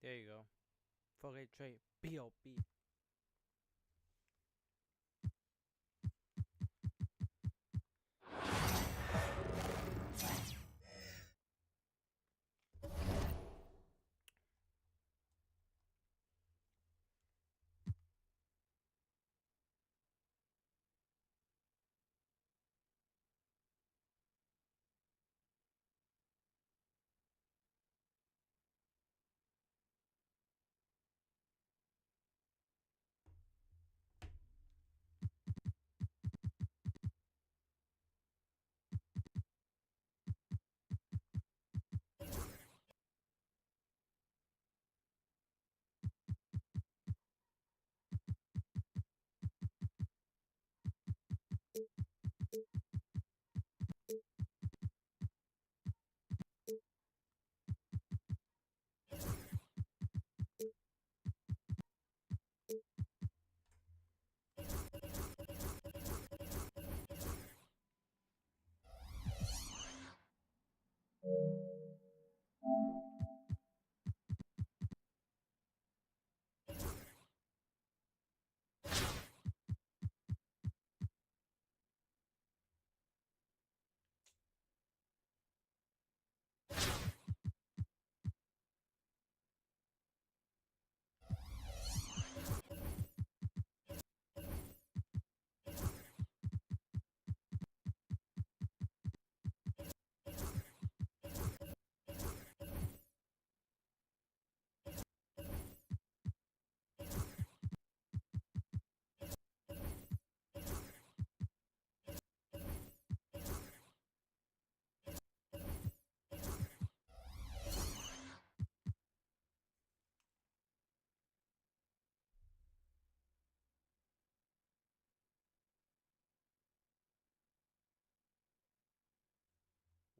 There you go. Fuck it, trade. B.O.B.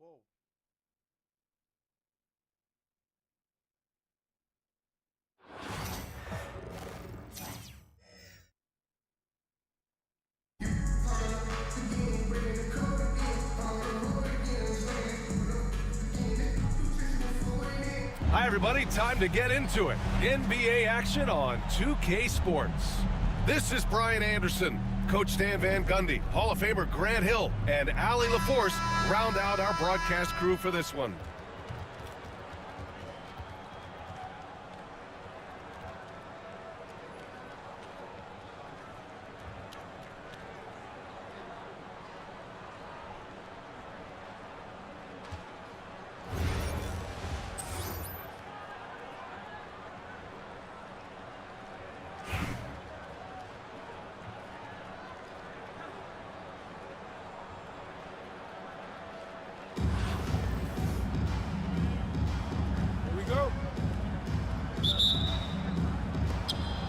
Whoa. Hi, everybody. Time to get into it. NBA action on 2K Sports. This is Brian Anderson. Coach Stan Van Gundy, Hall of Famer Grant Hill, and Allie LaForce round out our broadcast crew for this one.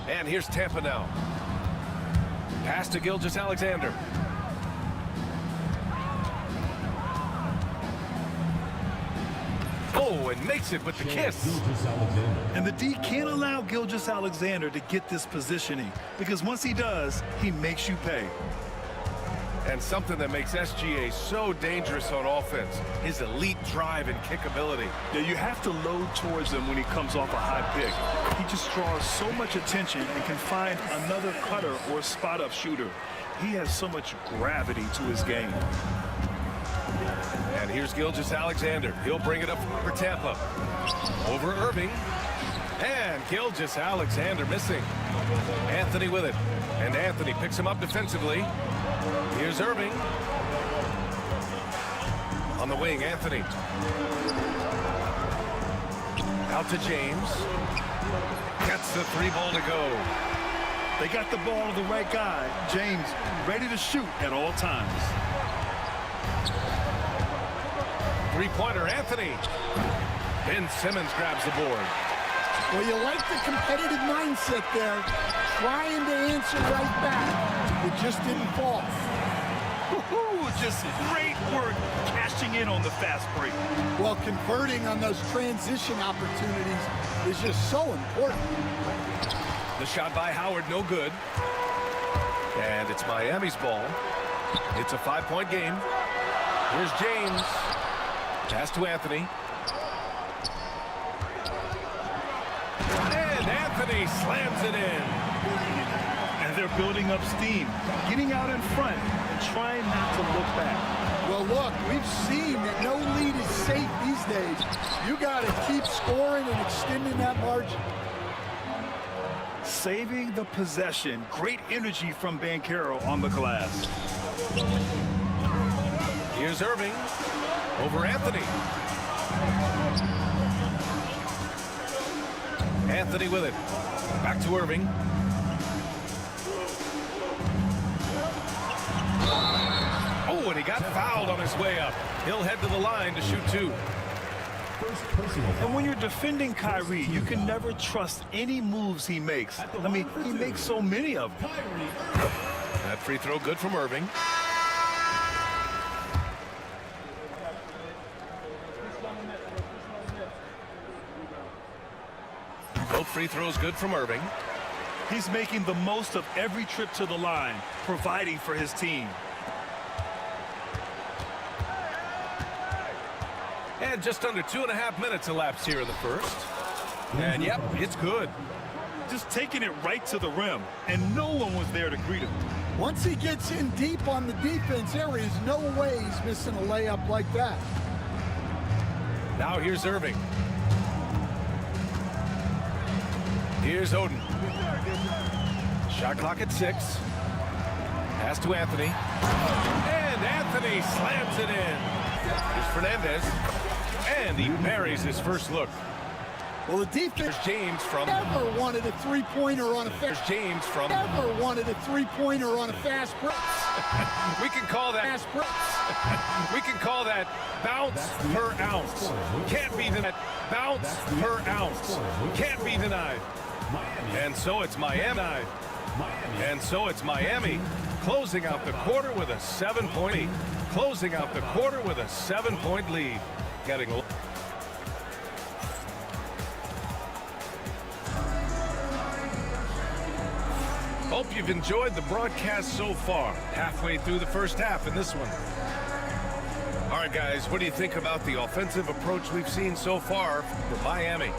And here's Tampa now. Pass to Gilgeous-Alexander. Oh, and makes it with the kiss. And the D can't allow Gilgeous-Alexander to get this positioning, because once he does, he makes you pay. And something that makes SGA so dangerous on offense, his elite drive and kick ability. Yeah, you have to load towards him when he comes off a high pick. He just draws so much attention and can find another cutter or spot-up shooter. He has so much gravity to his game. And here's Gilgeous-Alexander. He'll bring it up for Tampa. Over Irving. And Gilgeous-Alexander missing. Anthony with it. And Anthony picks him up defensively. Here's Irving. On the wing, Anthony. Out to James. Gets the three ball to go. They got the ball to the right guy. James ready to shoot at all times. Three-pointer, Anthony. Ben Simmons grabs the board. Well, you like the competitive mindset there, trying to answer right back. It just didn't fall. Just great work cashing in on the fast break. Well, converting on those transition opportunities is just so important. The shot by Howard, no good. And it's Miami's ball. It's a 5-point game. Here's James. Pass to Anthony. Anthony slams it in. And they're building up steam, getting out in front and trying not to look back. Well, look, we've seen that no lead is safe these days. You got to keep scoring and extending that margin. Saving the possession. Great energy from Banchero on the glass. Here's Irving over Anthony. Anthony with it. Back to Irving. Oh, and he got fouled on his way up. He'll head to the line to shoot two. And when you're defending Kyrie, you can never trust any moves he makes. I mean, he makes so many of them. That free throw good from Irving. Both free throws good from Irving. He's making the most of every trip to the line, providing for his team. And just under 2.5 minutes elapsed here in the first. And yep, it's good. Just taking it right to the rim, and no one was there to greet him. Once he gets in deep on the defense, there is no way he's missing a layup like that. Now here's Irving. Here's Oden. Shot clock at 6. Pass to Anthony. And Anthony slams it in. Here's Fernandez. And he buries his first look. Well, the defense There's James from. never wanted a three-pointer on a There's fast. James from. Never wanted a three-pointer on a fast break. We can call that. Fast break. We can call that bounce per ounce. Can't be denied. Bounce per ounce. Can't be denied. And so it's Miami. And so it's Miami closing out the quarter with a 7-point lead. Closing out the quarter with a 7-point lead. Getting. Hope you've enjoyed the broadcast so far. Halfway through the first half in this one. All right, guys, what do you think about the offensive approach we've seen so far for Miami?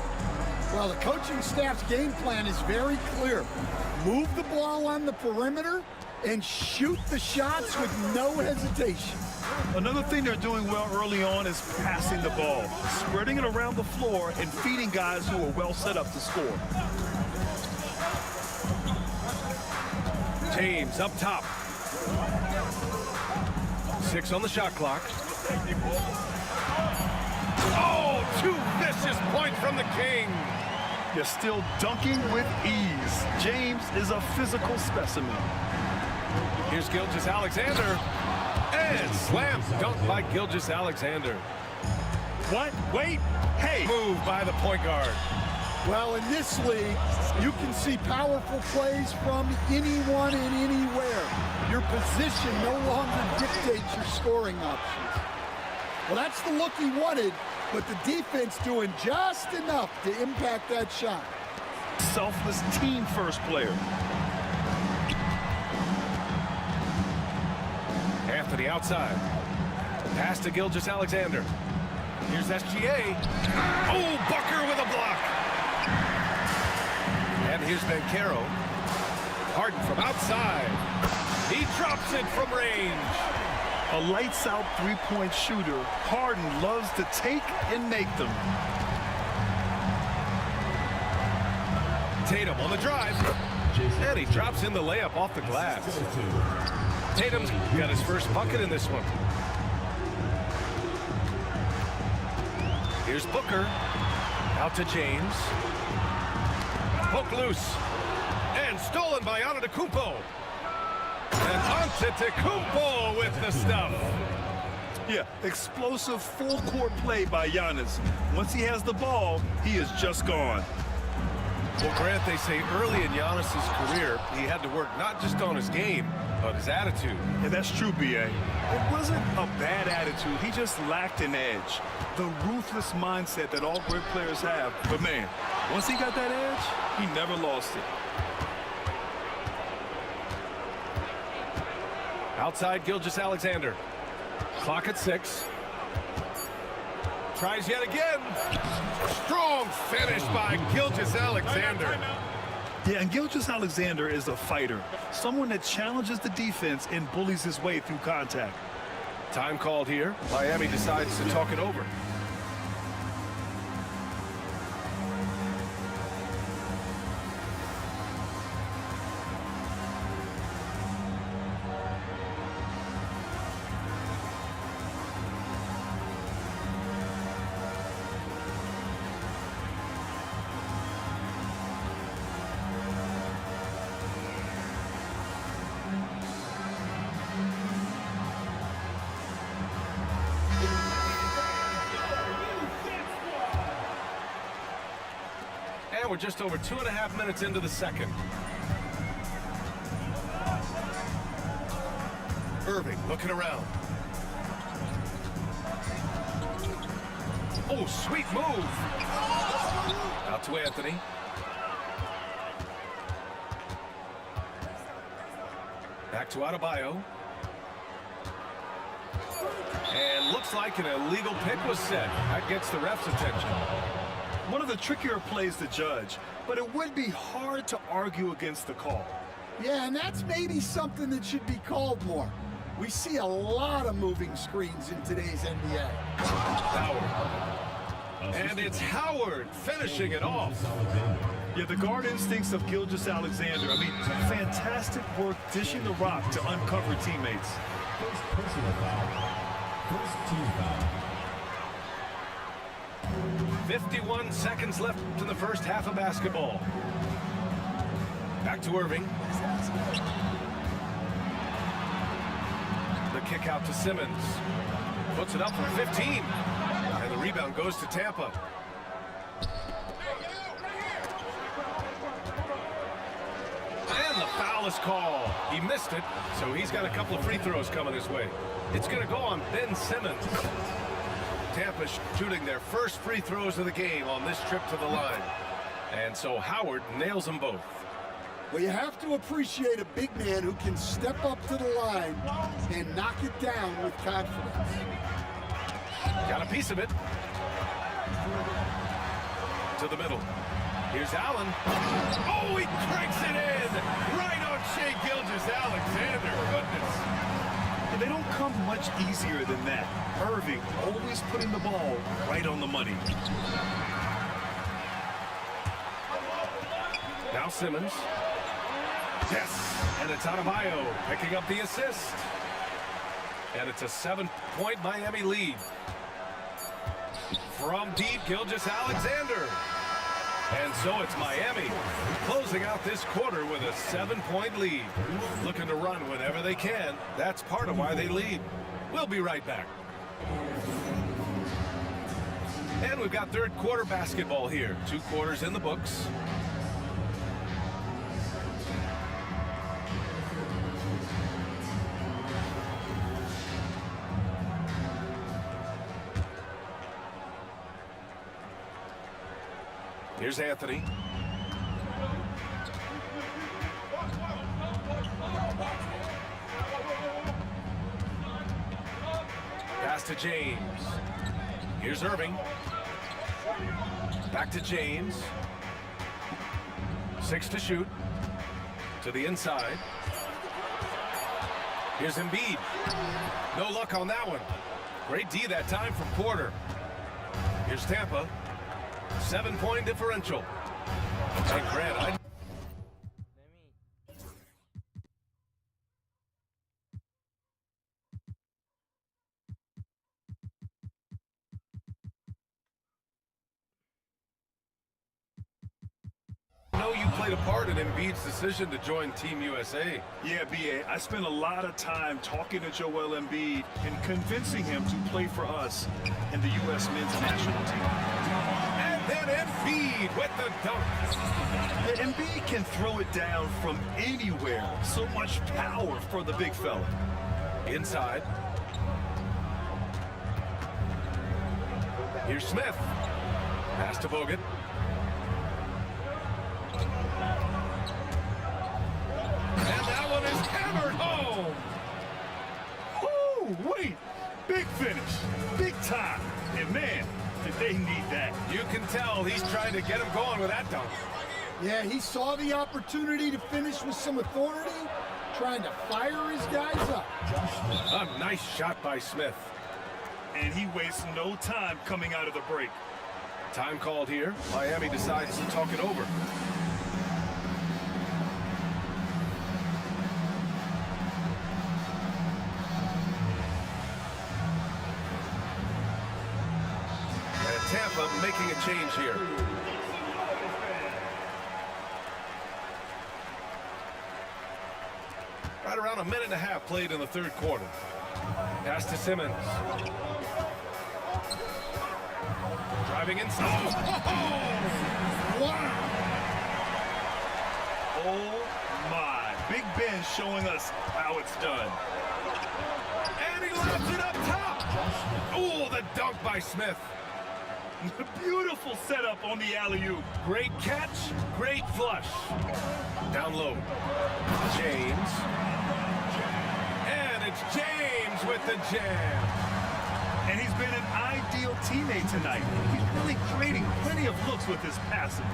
Well, the coaching staff's game plan is very clear. Move the ball on the perimeter and shoot the shots with no hesitation. Another thing they're doing well early on is passing the ball, spreading it around the floor and feeding guys who are well set up to score. James up top. 6 on the shot clock. Oh, 2 vicious points from the King. They're still dunking with ease. James is a physical specimen. Here's Gilgeous-Alexander. And slam dunk by Gilgeous-Alexander. What? Wait. Hey. Move by the point guard. Well, in this league, you can see powerful plays from anyone and anywhere. Your position no longer dictates your scoring options. Well, that's the look he wanted, but the defense doing just enough to impact that shot. Selfless team first player. Anthony outside. Pass to Gilgeous-Alexander. Here's SGA. Oh, Booker with a block. And here's Banchero. Harden from outside. He drops it from range. A lights-out three-point shooter. Harden loves to take and make them. Tatum on the drive. And he drops in the layup off the glass. Tatum's got his first bucket in this one. Here's Booker. Out to James. Poke loose. And stolen by Antetokounmpo. And Antetokounmpo with the stuff. Yeah, explosive full-court play by Giannis. Once he has the ball, he is just gone. Well, Grant, they say early in Giannis's career, he had to work not just on his game, but his attitude. And that's true, B.A. It wasn't a bad attitude. He just lacked an edge. The ruthless mindset that all great players have. But, man, once he got that edge, he never lost it. Outside Gilgeous-Alexander. Clock at 6. Tries yet again. Strong finish by Gilgeous-Alexander. Yeah, and Gilgeous-Alexander is a fighter, someone that challenges the defense and bullies his way through contact. Time called here. Miami decides to talk it over. And we're just over 2.5 minutes into the second. Irving looking around. Oh, sweet move. Out to Anthony. Back to Adebayo. And looks like an illegal pick was set. That gets the ref's attention. One of the trickier plays to judge, but it would be hard to argue against the call. Yeah, and that's maybe something that should be called more. We see a lot of moving screens in today's NBA. Howard. And it's Howard finishing it off. Yeah, the guard instincts of Gilgeous-Alexander. I mean, fantastic work dishing the rock to uncover teammates. First personal foul. First team foul. 51 seconds left in the first half of basketball. Back to Irving. The kick out to Simmons. Puts it up for 15. And the rebound goes to Tampa. And the foul is called. He missed it, so he's got a couple of free throws coming his way. It's going to go on Ben Simmons. Tampa shooting their first free throws of the game on this trip to the line. And so Howard nails them both. Well, you have to appreciate a big man who can step up to the line and knock it down with confidence. Got a piece of it. To the middle. Here's Allen. Oh, he cranks it in! Right on Shai Gilgeous-Alexander. Goodness. And they don't come much easier than that. Irving always putting the ball right on the money. Now Simmons. Yes, and it's Adebayo picking up the assist. And it's a 7-point Miami lead. From deep, Gilgeous-Alexander. And so it's Miami closing out this quarter with a 7-point lead. Looking to run whenever they can. That's part of why they lead. We'll be right back. And we've got third quarter basketball here. 2 quarters in the books. Here's Anthony. Pass to James. Here's Irving. Back to James. 6 to shoot. To the inside. Here's Embiid. No luck on that one. Great D that time from Porter. Here's Tampa. 7-point differential. And Grant, I know you played a part in Embiid's decision to join Team USA. Yeah, B.A., I spent a lot of time talking to Joel Embiid and convincing him to play for us in the U.S. men's national team. And then Embiid with the dunk. Yeah, Embiid can throw it down from anywhere. So much power for the big fella. Inside. Here's Smith. Pass to Bogut. And that one is hammered home. Oh, wait. Big finish. Big time. And man, did they need that. You can tell he's trying to get him going with that dunk. Yeah, he saw the opportunity to finish with some authority, trying to fire his guys up. A nice shot by Smith. And he wastes no time coming out of the break. Time called here. Miami decides to talk it over. And Tampa making a change here. Right around a minute and a half played in the third quarter. Pass to Simmons. Driving inside. Wow! Oh my. Big Ben showing us how it's done. And he lobs it up top. Oh, the dunk by Smith. Beautiful setup on the alley-oop. Great catch, great flush. Down low. James. And it's James with the jam. And he's been an ideal teammate tonight. He's really creating plenty of looks with his passing.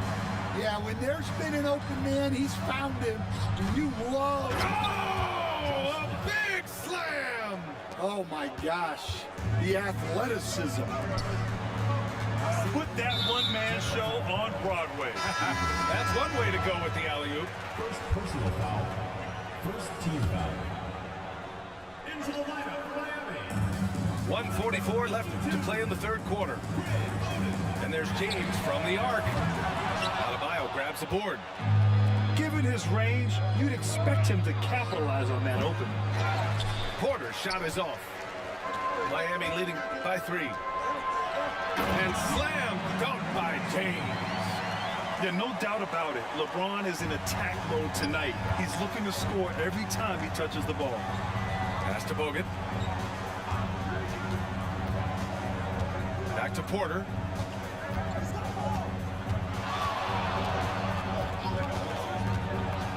Yeah, when there's been an open man, he's found him. And you love... Oh, a big slam. Oh, my gosh. The athleticism. Put that one-man show on Broadway. That's one way to go with the alley-oop. First personal foul. First team foul. Into the lineup for Miami. 1:44 left to play in the third quarter. And there's James from the arc. Adebayo grabs the board. Given his range, you'd expect him to capitalize on that opening. Porter's shot is off. Miami leading by 3. And slam dunk by James. Yeah, no doubt about it. LeBron is in attack mode tonight. He's looking to score every time he touches the ball. Pass to Bogut. Back to Porter.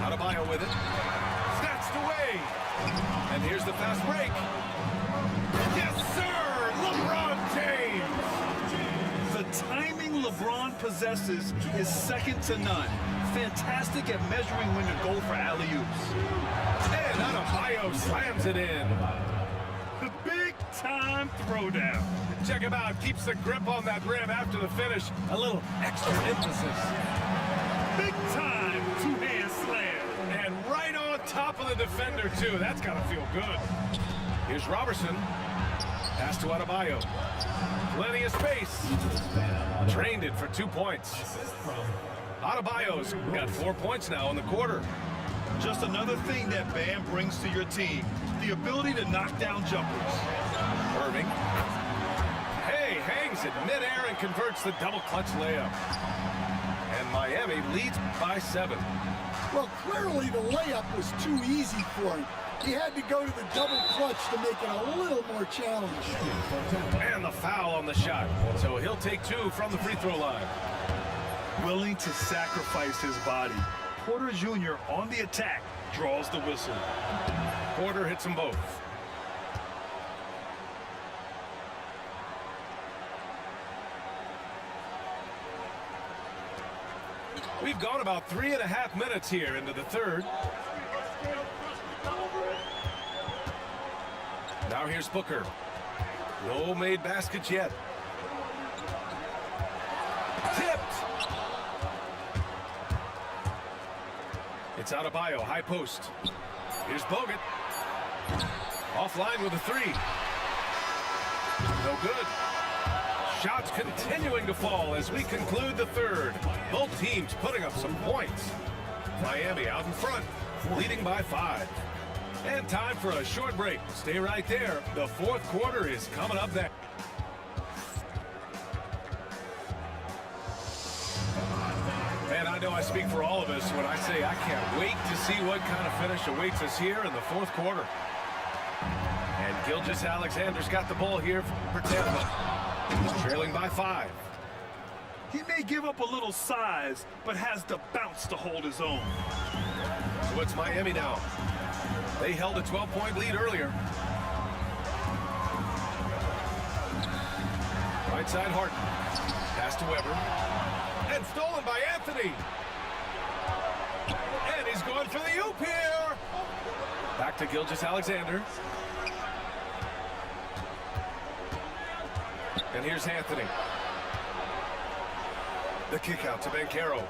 Adebayo with it. Snatched away. And here's the fast break. Yes, sir! LeBron James! The timing LeBron possesses is second to none. Fantastic at measuring when to go for alley-oops. And Adebayo slams it in. The big-time throwdown. Check him out. Keeps the grip on that rim after the finish. A little extra emphasis. Big-time two-hand slam. And right on top of the defender, too. That's got to feel good. Here's Robertson. Pass to Adebayo. Plenty of space. Drained it for 2 points. Adebayo's got 4 points now in the quarter. Just another thing that Bam brings to your team. The ability to knock down jumpers. Irving. Hey, hangs it midair and converts the double clutch layup. And Miami leads by 7. Well, clearly the layup was too easy for him. He had to go to the double clutch to make it a little more challenging. And the foul on the shot. So he'll take 2 from the free throw line. Willing to sacrifice his body. Porter Jr. on the attack draws the whistle. Porter hits them both. We've gone about 3.5 minutes here into the third. Now here's Booker. No made baskets yet. Tipped. It's Adebayo, high post. Here's Bogut. Offline with a 3. No good. Shots continuing to fall as we conclude the third. Both teams putting up some points. Miami out in front, leading by 5. And time for a short break. Stay right there. The fourth quarter is coming up next. And I know I speak for all of us when I say I can't wait to see what kind of finish awaits us here in the fourth quarter. And Gilgeous-Alexander's got the ball here for Tampa. He's trailing by 5. He may give up a little size, but has the bounce to hold his own. So it's Miami now. They held a 12-point lead earlier. Right side Harden. Pass to Weber. And stolen by Anthony. going for the oop here. Back to Gilgeous-Alexander. And here's Anthony. The kick out to Banchero.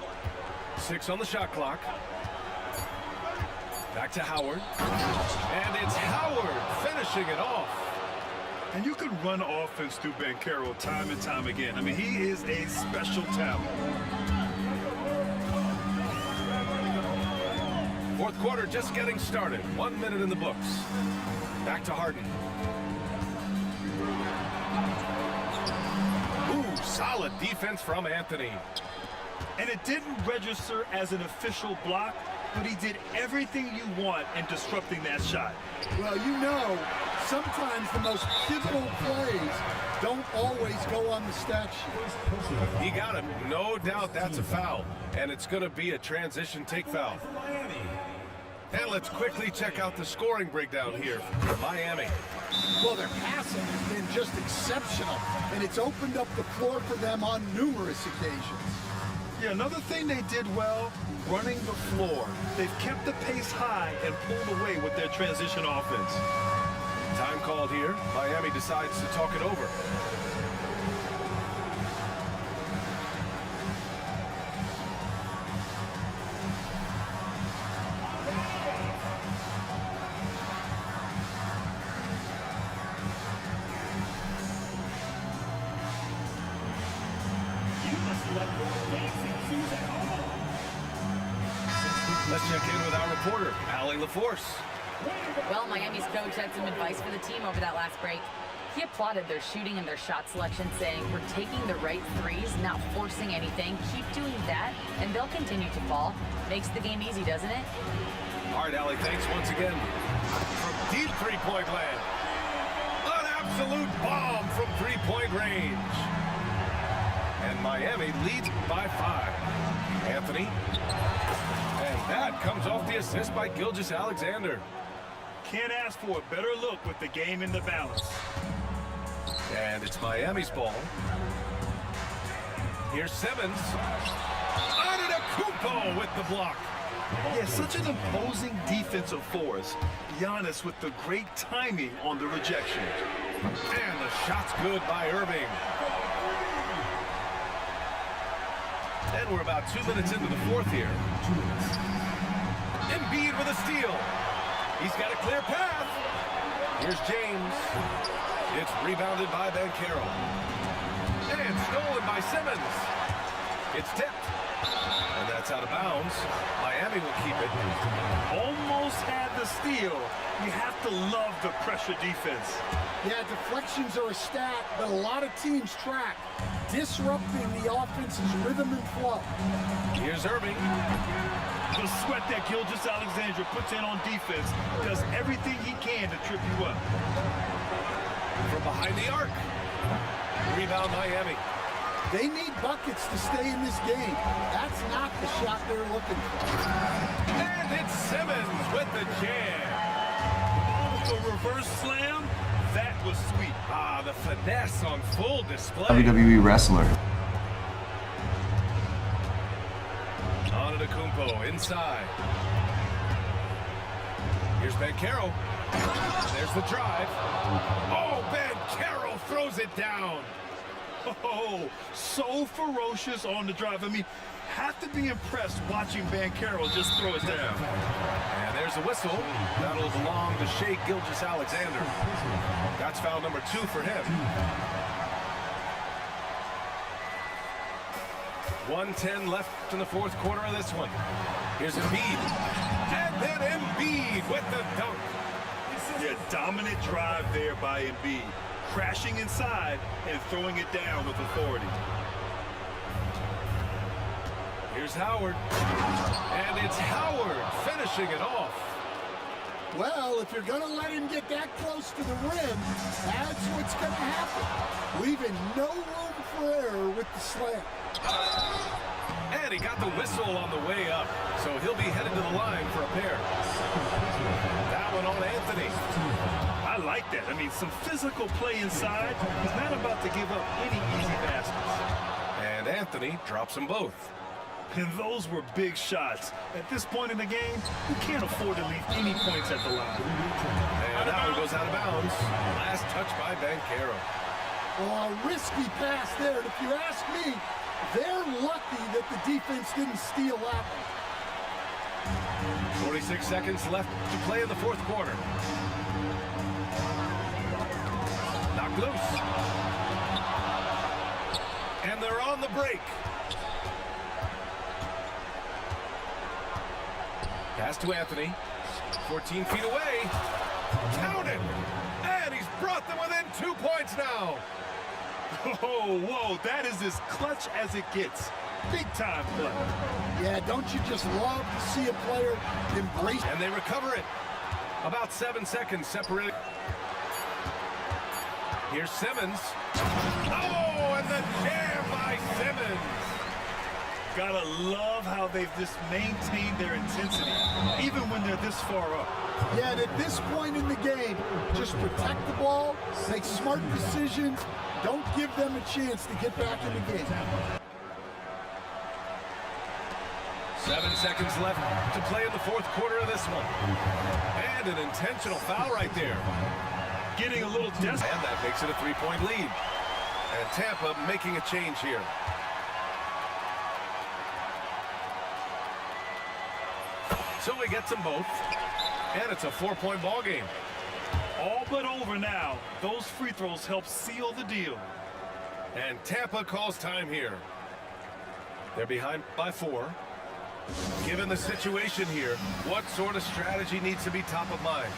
6 on the shot clock. Back to Howard. And it's Howard finishing it off. And you can run offense through Banchero time and time again. I mean, he is a special talent. Fourth quarter just getting started. 1 minute in the books. Back to Harden. Ooh, solid defense from Anthony. And it didn't register as an official block, but he did everything you want in disrupting that shot. Well, you know, sometimes the most pivotal plays don't always go on the stat sheet. He got him. No doubt that's a foul. And it's going to be a transition take foul. And let's quickly check out the scoring breakdown here for Miami. Well, their passing has been just exceptional, and it's opened up the floor for them on numerous occasions. Yeah, another thing they did well, running the floor. They've kept the pace high and pulled away with their transition offense. Time called here. Miami decides to talk it over. Let's check in with our reporter, Allie LaForce. Well, Miami's coach had some advice for the team over that last break. He applauded their shooting and their shot selection, saying, "We're taking the right threes, not forcing anything. Keep doing that, and they'll continue to fall." Makes the game easy, doesn't it? All right, Allie, thanks once again. From deep three-point land. An absolute bomb from three-point range. And Miami leads by 5. Anthony. And that comes off the assist by Gilgeous-Alexander. Can't ask for a better look with the game in the balance. And it's Miami's ball. Here's Simmons. Antetokounmpo with the block. Yeah, such an imposing defensive force. Giannis with the great timing on the rejection. And the shot's good by Irving. And we're about 2 minutes into the fourth here. Embiid with a steal. He's got a clear path. Here's James. It's rebounded by Banchero. And stolen by Simmons. It's tipped. And that's out of bounds. Miami will keep it. Almost had the steal. You have to love the pressure defense. Yeah, deflections are a stat that a lot of teams track, disrupting the offense's rhythm and flow. Here's Irving. The sweat that Gilgeous-Alexander puts in on defense does everything he can to trip you up. From behind the arc. Rebound Miami. They need buckets to stay in this game. That's not the shot they're looking for. And it's Simmons with the jam. The reverse slam, that was sweet. Ah, the finesse on full display. WWE wrestler. Antetokounmpo inside. Here's Banchero. There's the drive. Oh, Banchero throws it down. Oh, so ferocious on the drive. I mean, have to be impressed watching Banchero just throw it down. And there's a whistle. That'll belong to Shai Gilgeous-Alexander. That's foul number 2 for him. 1:10 left in the fourth quarter of this one. Here's Embiid. And then Embiid with the dunk. Yeah, dominant drive there by Embiid. Crashing inside and throwing it down with authority. Here's Howard. And it's Howard finishing it off. Well, if you're going to let him get that close to the rim, that's what's going to happen. Leaving no room for error with the slam. And he got the whistle on the way up, so he'll be headed to the line for a pair. That one on Anthony. I like that. I mean, some physical play inside. He's not about to give up any easy baskets. And Anthony drops them both. And those were big shots. At this point in the game, you can't afford to leave any points at the line. And now he goes out of bounds. Last touch by Banchero. Well, a risky pass there. And if you ask me, they're lucky that the defense didn't steal that one. 46 seconds left to play in the fourth quarter. Knocked loose. And they're on the break. Pass to Anthony. 14 feet away. Count it! And he's brought them within 2 points now. Oh, whoa, that is as clutch as it gets. Big time play. Yeah, don't you just love to see a player embrace? And they recover it. About 7 seconds separated. Here's Simmons. Oh, and the jam by Simmons. Gotta love how they've just maintained their intensity, even when they're this far up. Yet at this point in the game, just protect the ball, make smart decisions, don't give them a chance to get back in the game. 7 seconds left to play in the fourth quarter of this one. And an intentional foul right there. Getting a little desperate. And that makes it a 3-point lead. And Tampa making a change here. So he gets them both. And it's a 4-point ball game. All but over now. Those free throws help seal the deal. And Tampa calls time here. They're behind by 4. Given the situation here, what sort of strategy needs to be top of mind?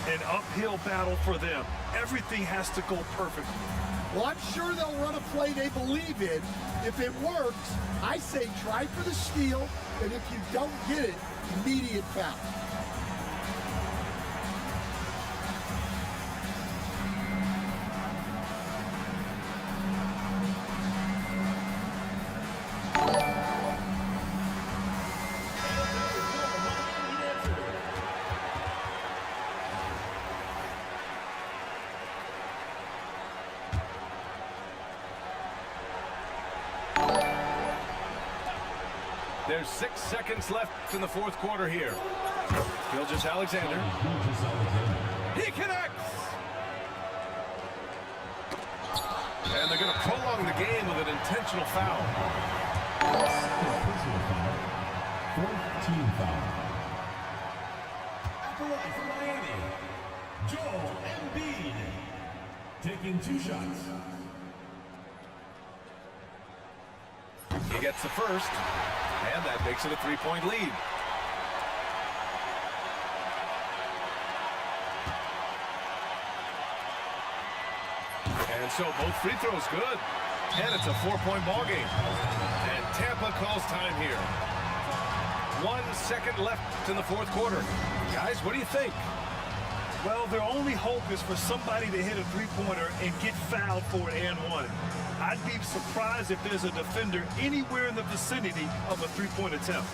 An uphill battle for them. Everything has to go perfectly. Well, I'm sure they'll run a play they believe in. If it works, I say try for the steal, and if you don't get it, immediate foul. There's 6 seconds left in the fourth quarter here. Gilgeous-Alexander. He connects! And they're going to prolong the game with an intentional foul. Personal foul. Fourth team foul. At the line for Miami, Joel Embiid. Taking 2 shots. He gets the first. And that makes it a 3-point lead. And so both free throws good. And it's a 4-point ball game. And Tampa calls time here. 1 second left in the fourth quarter. Guys, what do you think? Well, their only hope is for somebody to hit a three-pointer and get fouled for it and one. I'd be surprised if there's a defender anywhere in the vicinity of a three-point attempt.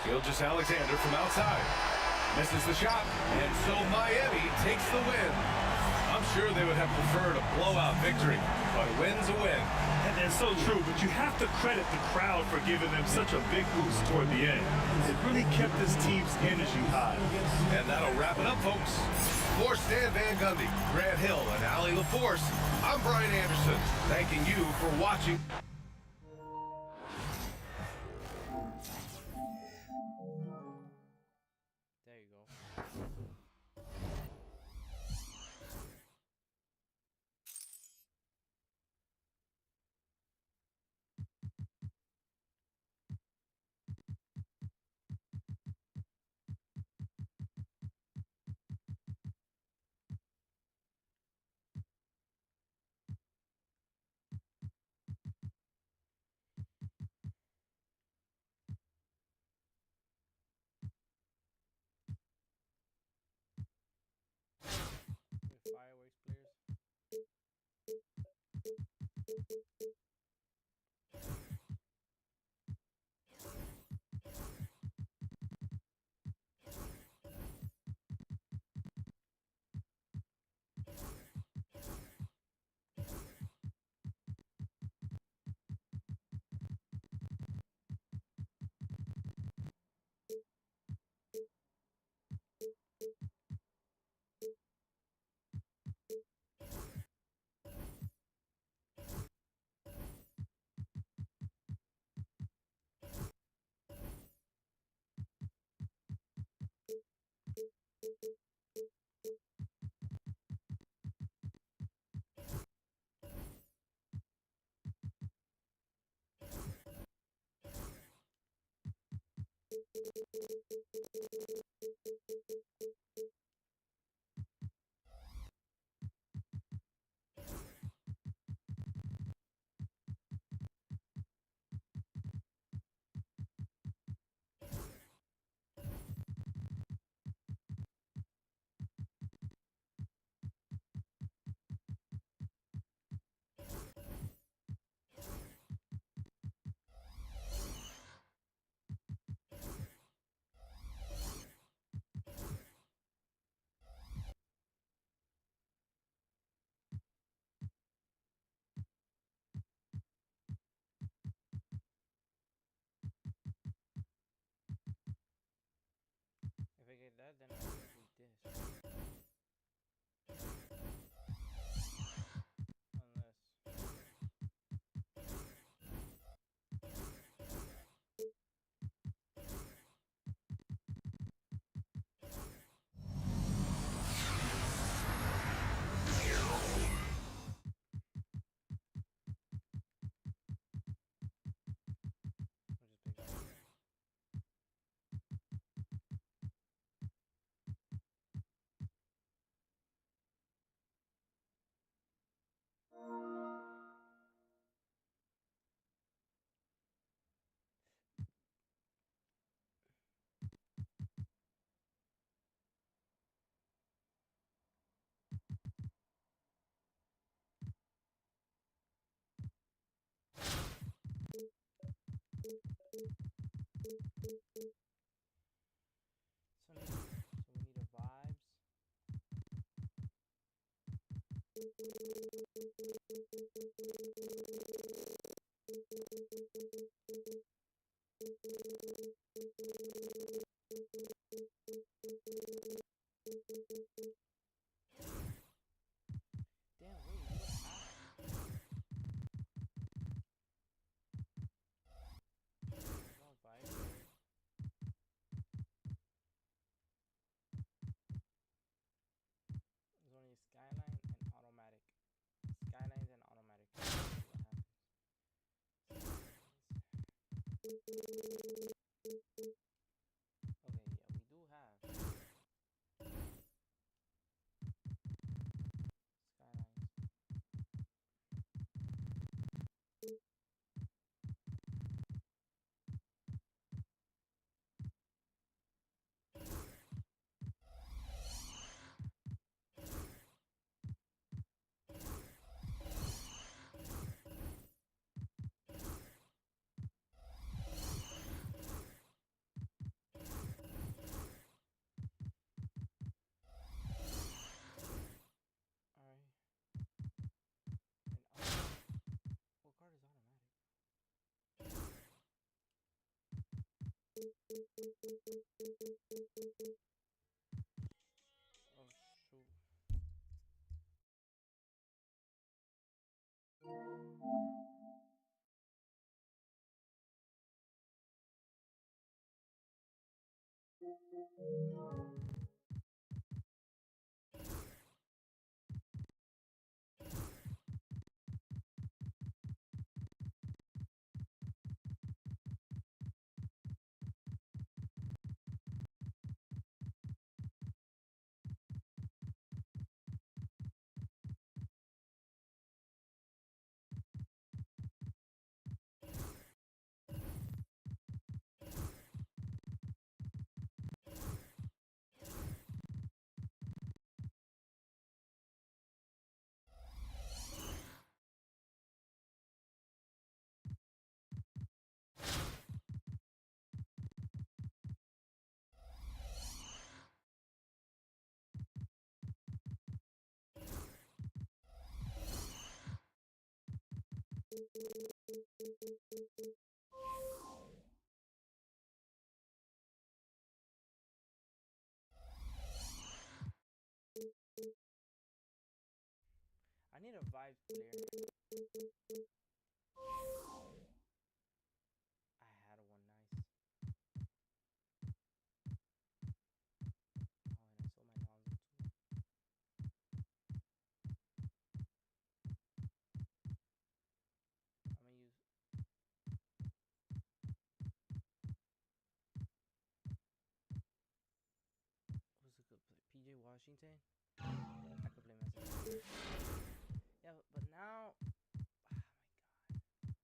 Gilgeous-Alexander from outside. Misses the shot. And so Miami takes the win. I'm sure they would have preferred a blowout victory, but a win's a win. And that's so true, but you have to credit the crowd for giving them such a big boost toward the end. It really kept this team's energy high. And that'll wrap it up, folks. For Stan Van Gundy, Grant Hill, and Allie LaForce, I'm Brian Anderson, thanking you for watching. If I get that, then I can do this. Unless. I'll just pick that. So we need a vibes. Damn, wait, we don't have. There's no vibes. There's only skyline and automatic. Skylines and automatic. Let's see what happens. Okay, yeah, we do have skylines. Alright. And what card is automatic? Oh shoot. I need a vibes player. I had one nice. Oh, and I sold my Lonzo too. I'm gonna use Machine saying? Yeah, I could play Machine. Yeah, but now, oh my god.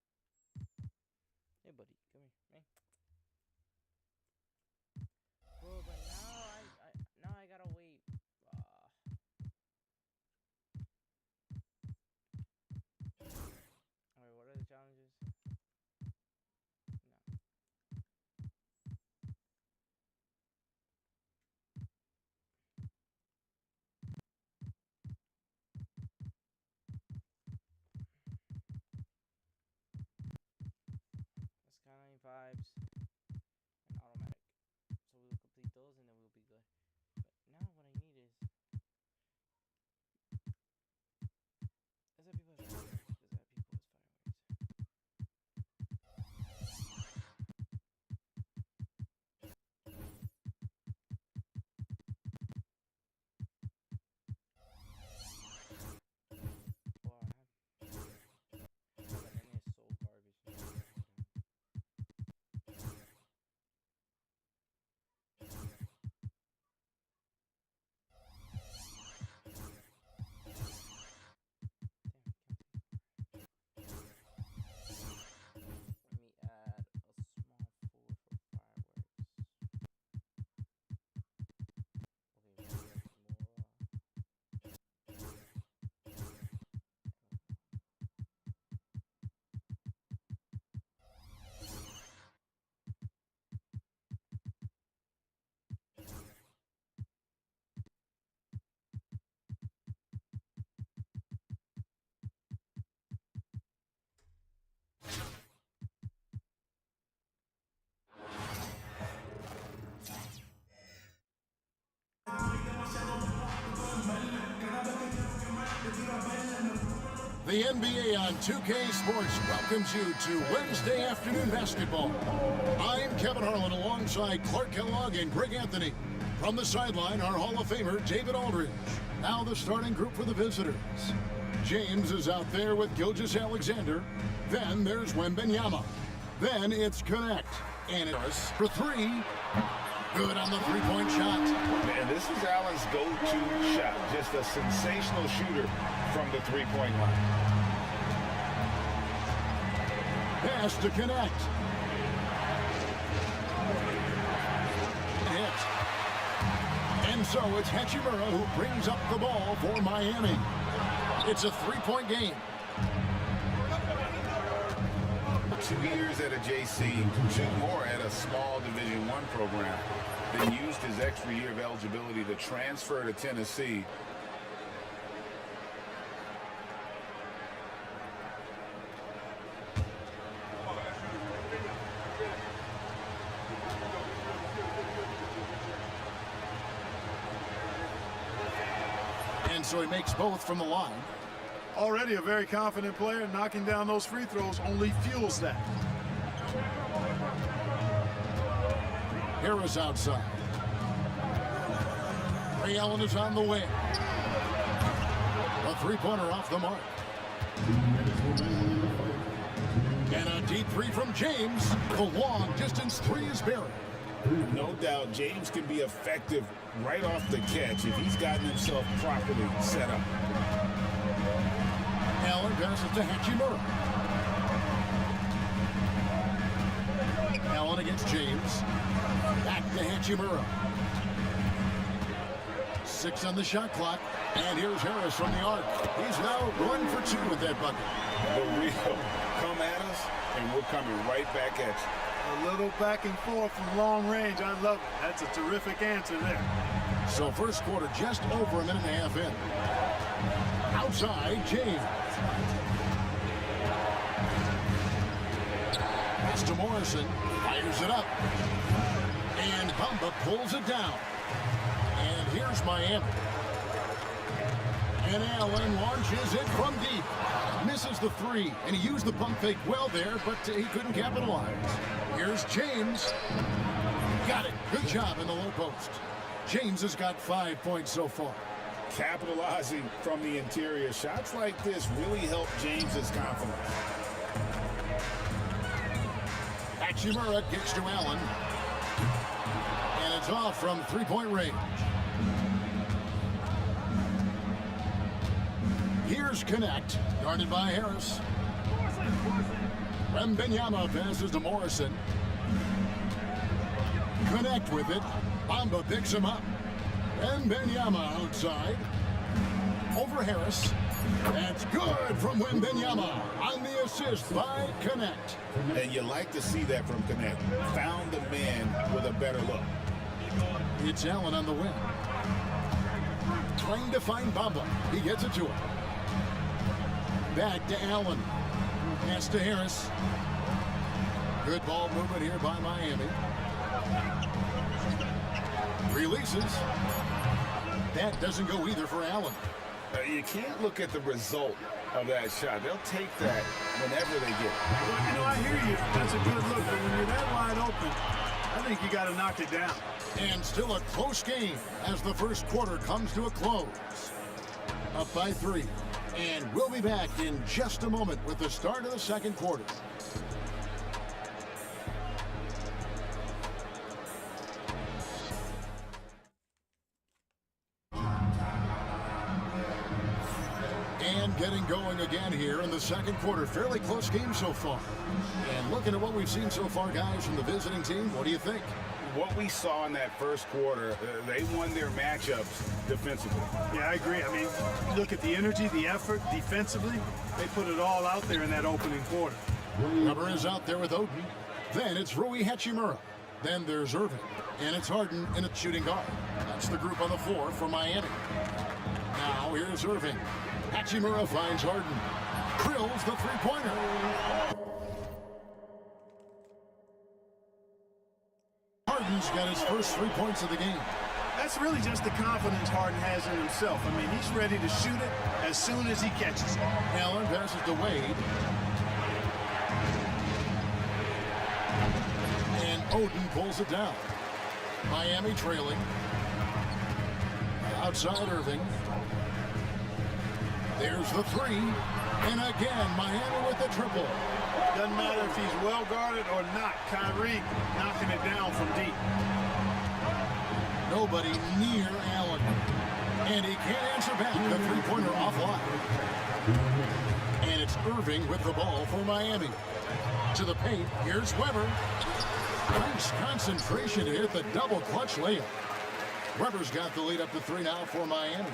Hey, buddy, come here, man. Bro, but now I gotta wait. Alright, what are the challenges? No. Skyline vibes and automatic. So we'll complete those and then we'll be good. But now what I need is that people have fireworks, because that people has fireworks. Oh, but then it's so garbage. Let me add a small 4 for fireworks. Okay, The NBA on 2K Sports welcomes you to Wednesday afternoon basketball. I'm Kevin Harlan alongside Clark Kellogg and Greg Anthony. From the sideline, our Hall of Famer, David Aldridge. Now the starting group for the visitors. James is out there with Gilgeous-Alexander. Then there's Wembanyama. Then it's Connect. And it's for 3. Good on the three-point shot. Man, this is Allen's go-to shot. Just a sensational shooter from the three-point line. Pass to Connect. Hit. And so it's Hachimura who brings up the ball for Miami. It's a three-point game. 2 years at a JC, 2 more at a small Division I program. Then used his extra year of eligibility to transfer to Tennessee. And so he makes both from the line. Already a very confident player, knocking down those free throws only fuels that. Harris outside. Ray Allen is on the wing. A three-pointer off the mark. And a deep three from James. The long distance three is buried. No doubt James can be effective right off the catch if he's gotten himself properly set up. Allen passes to Hachimura. Allen against James. Back to Hachimura. 6 on the shot clock. And here's Harris from the arc. He's now 1 for 2 with that bucket. The real come at us, and we're coming right back at you. A little back and forth from long range. I love it. That's a terrific answer there. So first quarter just over a minute and a half in. Outside, James. Pass to Morrison. Fires it up. And Bamba pulls it down. And here's Miami. And Allen launches it from deep. Misses the three, and he used the pump fake well there, but he couldn't capitalize. Here's James. Got it. Good job in the low post. James has got 5 points so far. Capitalizing from the interior. Shots like this really help James's confidence. Hachimura gets to Allen. And it's off from three-point range. Here's Connect, guarded by Harris. Wembanyama passes to Morrison. Connect with it. Bamba picks him up. Wembanyama outside. Over Harris. That's good from Wembanyama on the assist by Connect. And you like to see that from Connect. Found the man with a better look. It's Allen on the wing. Trying to find Bamba. He gets it to him. Back to Allen. Pass to Harris. Good ball movement here by Miami. Releases. That doesn't go either for Allen. You can't look at the result of that shot. They'll take that whenever they get it. Well, you know, I hear you. That's a good look, but when you're that wide open, I think you got to knock it down. And still a close game as the first quarter comes to a close. Up by 3. And we'll be back in just a moment with the start of the second quarter. And getting going again here in the second quarter. Fairly close game so far. And looking at what we've seen so far, guys, from the visiting team, what do you think? What we saw in that first quarter, they won their matchups defensively. Yeah, I agree. I mean, look at the energy, the effort, defensively. They put it all out there in that opening quarter. Rubber is out there with Oden. Then it's Rui Hachimura. Then there's Irving. And it's Harden in a shooting guard. That's the group on the floor for Miami. Now here's Irving. Hachimura finds Harden. Drills the three-pointer. Harden's got his first 3 points of the game. That's really just the confidence Harden has in himself. I mean, he's ready to shoot it as soon as he catches it. Allen passes to Wade. And Oden pulls it down. Miami trailing. Outside Irving. There's the 3. And again, Miami with the triple. Doesn't matter if he's well guarded or not. Kyrie knocking it down from deep. Nobody near Allen. And he can't answer back. The three-pointer offline. And it's Irving with the ball for Miami. To the paint. Here's Weber. Nice concentration to hit the double clutch layup. Weber's got the lead up to 3 now for Miami.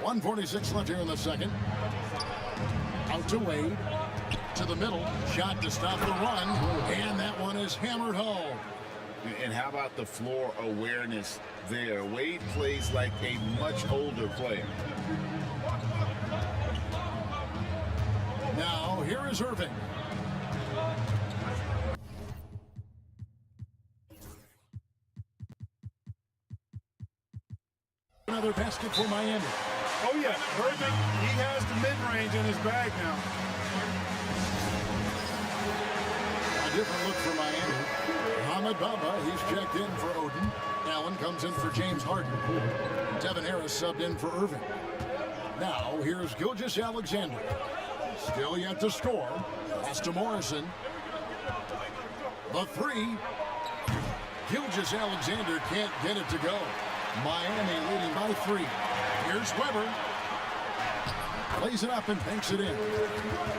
.146 left here in the second. Out to Wade. To the middle. Shot to stop the run. And that one is hammered home. And how about the floor awareness there? Wade plays like a much older player. Now, here is Irving. Another basket for Miami. Oh, yeah. Irving, he has the mid-range in his bag now. A different look for Miami. Mohamed Bamba, he's checked in for Oden. Allen comes in for James Harden. Devin Harris subbed in for Irving. Now, here's Gilgeous-Alexander. Still yet to score. Pass to Morrison. The 3. Gilgeous-Alexander can't get it to go. Miami leading by 3. Here's Weber. Plays it up and banks it in.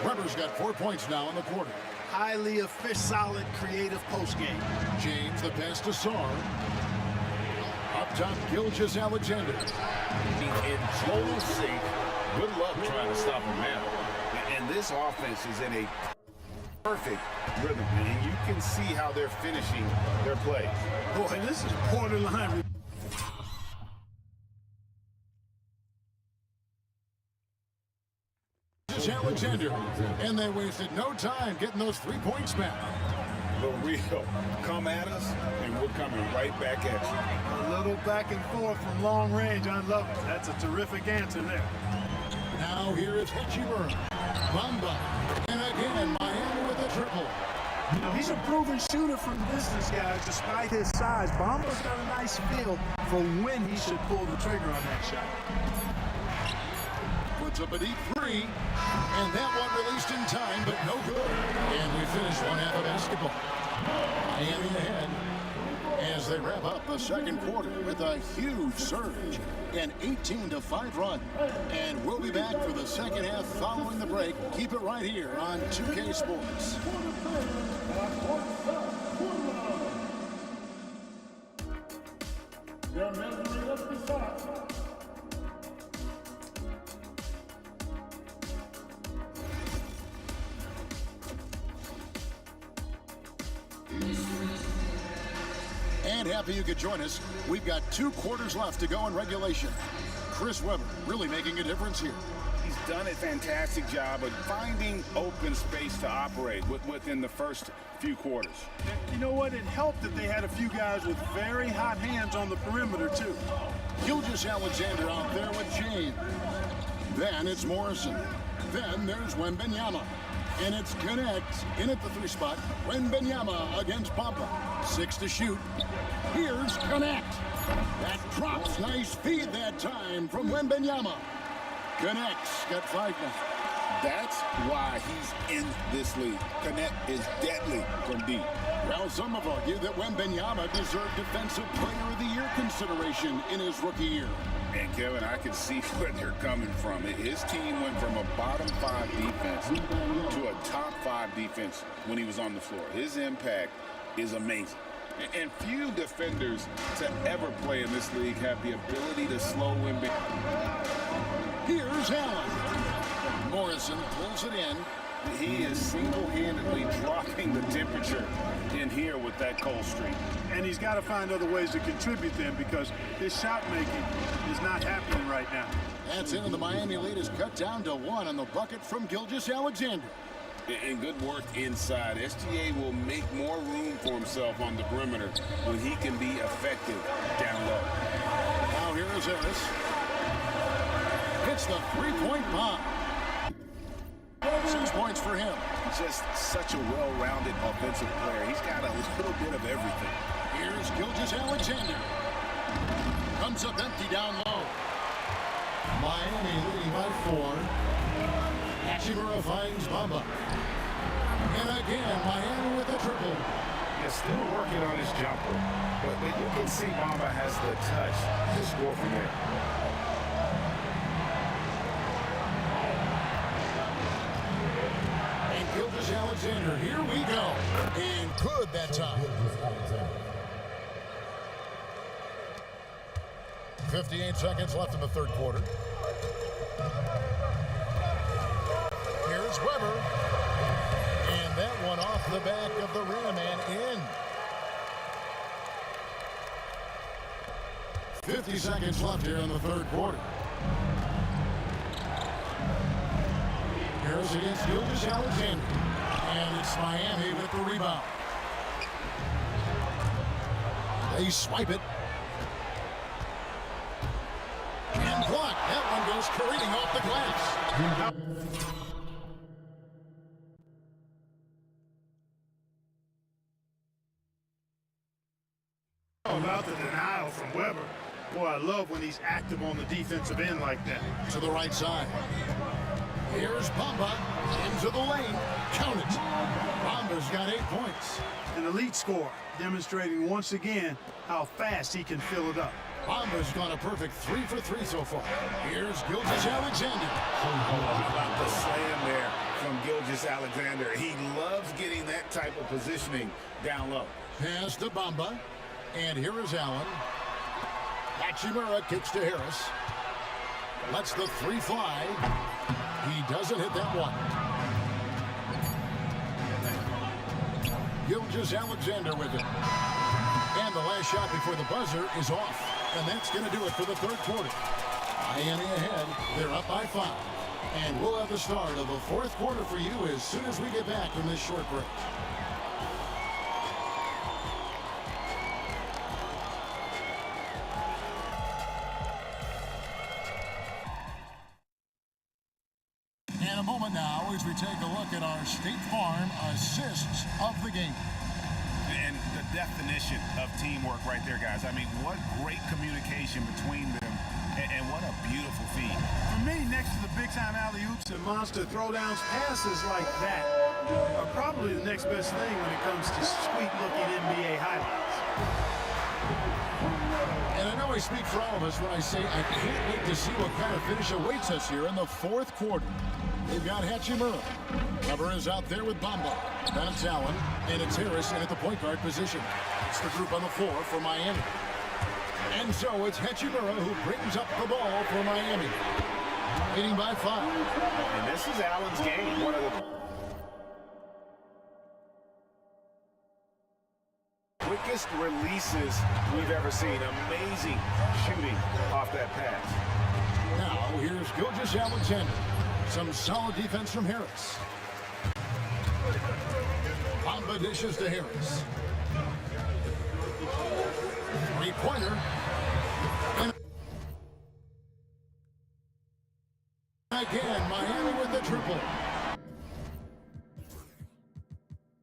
Weber's got 4 points now in the quarter. Highly solid, creative postgame. James, the pass to Sarr. Up top, Gilgeous-Alexander. In total sync. Good luck trying to stop him now. And this offense is in a perfect rhythm. And you can see how they're finishing their play. Boy, this is borderline. Alexander, and they wasted no time getting those 3 points back. The real, come at us, and we're coming right back at you. A little back and forth from long range. I love it. That's a terrific answer there. Now here is Hachimura. Bamba. And again, Miami with a triple. He's a proven shooter from distance, guys, despite his size. Bamba's got a nice feel for when he should pull the trigger on that shot. Puts up a deep three, and that one released in time, but no good. And we finish one half of basketball. Miami ahead as they wrap up the second quarter with a huge surge, an 18-5 run. And we'll be back for the second half following the break. Keep it right here on 2K Sports. And happy you could join us. We've got 2 quarters left to go in regulation. Chris Webber really making a difference here. He's done a fantastic job of finding open space to operate within the first few quarters. You know what? It helped that they had a few guys with very hot hands on the perimeter, too. Gilgeous-Alexander out there with James. Then it's Morrison. Then there's Wembanyama. And it's Connect in at the 3 spot. Wembanyama against Bamba. 6 to shoot. Here's Connect. That drops. Nice feed that time from Wembanyama. Connect's got 5 now. That's why he's in this league. Connect is deadly from deep. Well, some have argued that Wembanyama deserved Defensive Player of the Year consideration in his rookie year. And Kevin, I can see where they're coming from. His team went from a bottom 5 defense to a top 5 defense when he was on the floor. His impact is amazing. And few defenders to ever play in this league have the ability to slow Wembanyama. Here's Allen. Morrison pulls it in. He is single-handedly dropping the temperature in here with that cold streak. And he's got to find other ways to contribute then because his shot making is not happening right now. That's in, and the Miami lead is cut down to 1 on the bucket from Gilgeous-Alexander. And good work inside. SGA will make more room for himself on the perimeter when he can be effective down low. Now here is Harris. Hits the 3-point bomb. 6 points for him. Just such a well-rounded offensive player. He's got a little bit of everything. Here's Gilgeous-Alexander. Comes up empty down low. Miami leading by 4. Hachimura finds Bamba. And again, Miami with a triple. He's still working on his jumper, but you can see Bamba has the touch to score from there. And Gilgeous-Alexander, here we go. And good that time. 58 seconds left in the third quarter. Here's Webber. And that one off the back of the rim and in. 50 seconds left here in the third quarter. Harris against Gilgeous-Alexander. And it's Miami with the rebound. They swipe it. And blocked. That one goes careening off the glass. About the denial from Webber. Boy, I love when he's active on the defensive end like that. To the right side. Here's Bamba into the lane. Count it. Bamba's got 8 points. An elite scorer, demonstrating once again how fast he can fill it up. Bamba's gone a perfect 3 for 3 so far. Here's Gilgeous-Alexander. How about the slam there from Gilgeous-Alexander? He loves getting that type of positioning down low. Pass to Bamba. And here is Allen. Hachimura kicks to Harris. Lets the 3 fly. He doesn't hit that one. Gilgeous-Alexander with it. And the last shot before the buzzer is off. And that's going to do it for the third quarter. Miami ahead. They're up by 5. And we'll have the start of the fourth quarter for you as soon as we get back from this short break. And a moment now as we take a look at our State Farm assists of the game. And the definition of teamwork right there, guys. I mean, what great communication between them, and what a beautiful feed. For me, next to the big-time alley-oops and monster throwdowns, passes like that are probably the next best thing when it comes to sweet-looking NBA highlights. And I know I speak for all of us when I say I can't wait to see what kind of finish awaits us here in the fourth quarter. They've got Hachimura. Cover is out there with Bamba. Then it's Allen, and it's Harris in at the point guard position. It's the group on the floor for Miami. And so it's Hachimura who brings up the ball for Miami. Leading by 5. And this is Allen's game. One of the quickest releases we've ever seen. Amazing shooting off that pass. Now here's Gilgeous-Alexander. Some solid defense from Harris. Bamba dishes to Harris. Three-pointer. And again, Miami with the triple.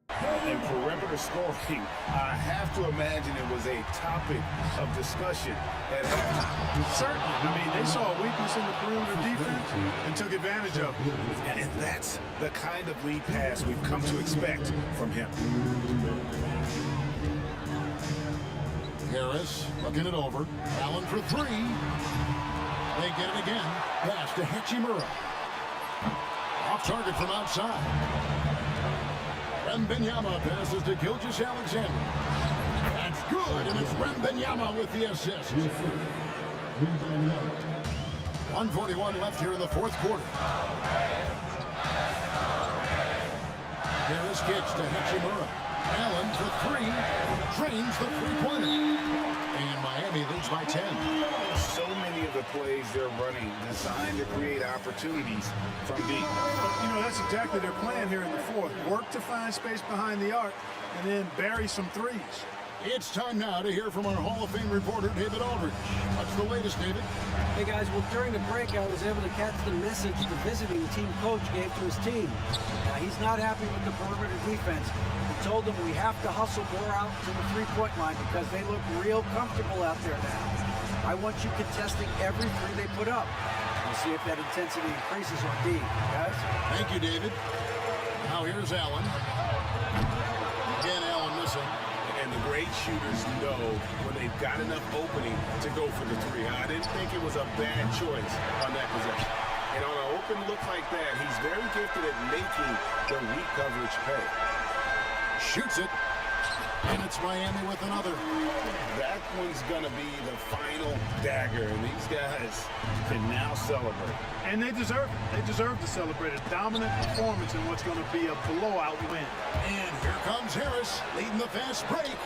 And perimeter scoring, I have to imagine it was a topic of discussion at halftime. Certainly. I mean, they saw a weakness in the perimeter defense and took advantage of it. And that's the kind of lead pass we've come to expect from him. Harris looking it over. Allen for 3. They get it again. Pass to Hachimura. Off target from outside. Wembanyama passes to Gilgeous-Alexander. That's good, and it's Wembanyama with the assist. 1:41 left here in the fourth quarter. Harris kicks to Hachimura. Allen for 3. Drains the three-pointer. And Miami leads by 10. So many of the plays they're running designed to create opportunities from deep. You know, that's exactly their plan here in the fourth. Work to find space behind the arc and then bury some threes. It's time now to hear from our Hall of Fame reporter, David Aldridge. What's the latest, David? Hey guys, well during the break I was able to catch the message the visiting team coach gave to his team. He's not happy with the perimeter defense. He told them we have to hustle more out to the three-point line because they look real comfortable out there now. I want you contesting every three they put up. We'll see if that intensity increases on D, guys. Thank you, David. Now here's Allen. Again, Allen missing. And the great shooters know when they've got enough opening to go for the 3. I didn't think it was a bad choice on that possession. And on an open look like that, he's very gifted at making the weak coverage pay. Shoots it. And it's Miami with another. That one's going to be the final dagger, and these guys can now celebrate. And they deserve it. They deserve to celebrate a dominant performance in what's going to be a blowout win. And here comes Harris, leading the fast break.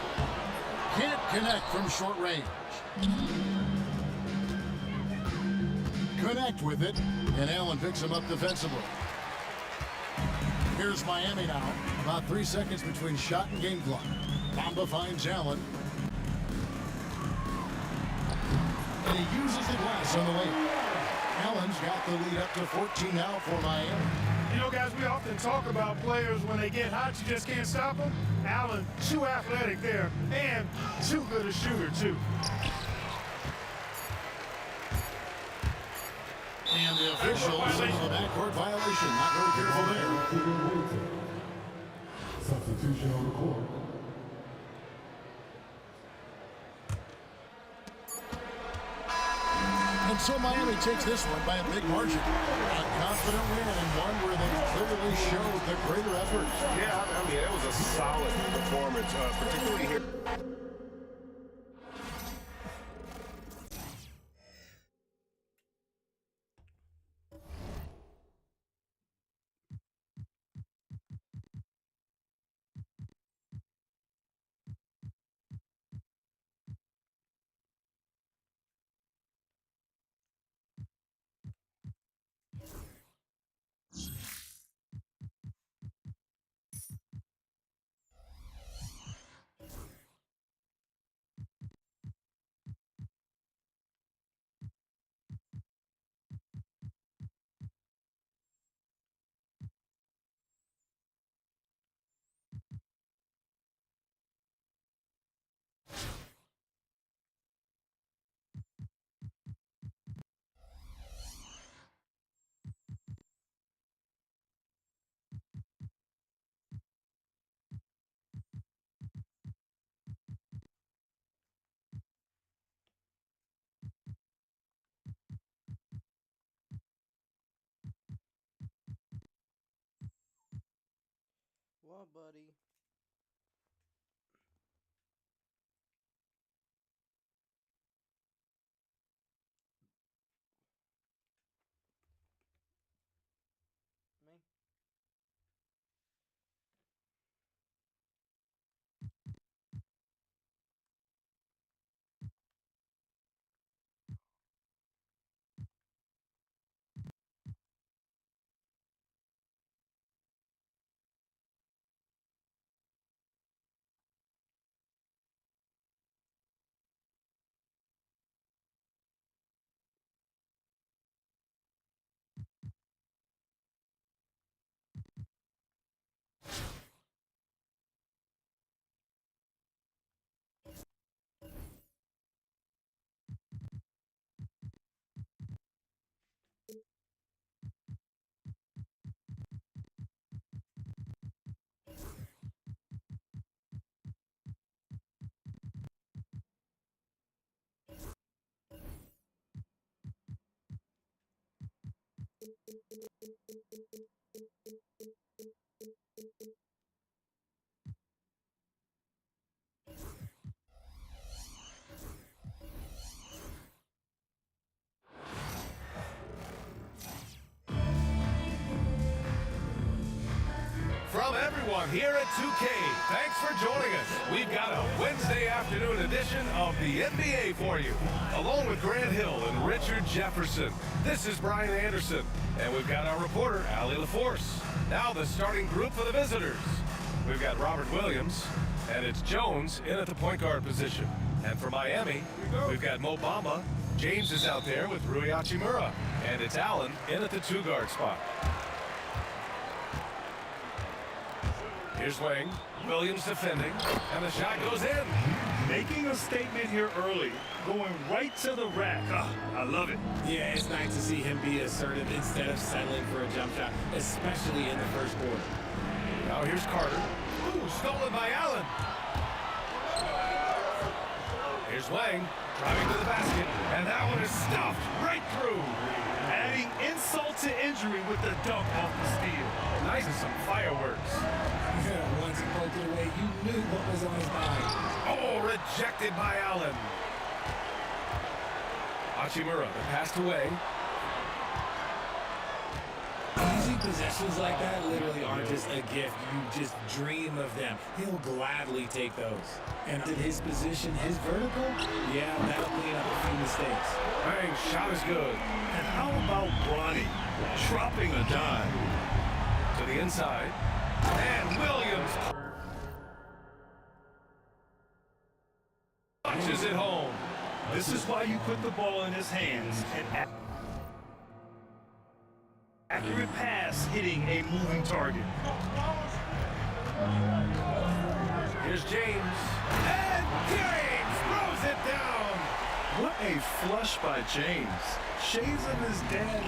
Can't connect from short range. Connect with it, and Allen picks him up defensively. Here's Miami now. About 3 seconds between shot and game clock. Bamba finds Allen. And he uses the glass on the lane. Allen's got the lead up to 14 now for Miami. You know, guys, we often talk about players when they get hot, you just can't stop them. Allen, too athletic there, and too good a shooter, too. And the officials say a backcourt violation. Not very careful there. Substitution on the court. And so Miami takes this one by a big margin. A confident win and one where they clearly showed the greater effort. Yeah, I mean, it was a solid performance, particularly here. Oh, buddy. Me? From everyone here at 2K, thanks for joining us. We've got a Wednesday afternoon edition of the NBA for you. Along with Grant Hill and Richard Jefferson, this is Brian Anderson. And we've got our reporter, Allie LaForce. Now the starting group for the visitors. We've got Robert Williams, and it's Jones in at the point guard position. And for Miami, we've got Mo Bamba. James is out there with Rui Hachimura. And it's Allen in at the two-guard spot. Here's Wang, Williams defending, and the shot goes in. Making a statement here early, going right to the rack. I love it. Yeah, it's nice to see him be assertive instead of settling for a jump shot, especially in the first quarter. Now here's Carter. Ooh, stolen by Allen. Here's Wang, driving to the basket, and that one is stuffed right through. Adding insult to injury with the dunk off the steal. Nice and some fireworks. Once he poked it away, you knew what was on his mind. Oh, rejected by Allen. Hachimura, the pass away. Easy possessions like that literally aren't just a gift. You just dream of them. He'll gladly take those. And in his position, his vertical, yeah, that'll clean up a few mistakes. Bang, shot is good. And how about Bronny dropping a dime? To the inside. And Williams punches it home. This is why you put the ball in his hands. An accurate pass hitting a moving target. Here's James. And James throws it down. What a flush by James. Shades of his dad.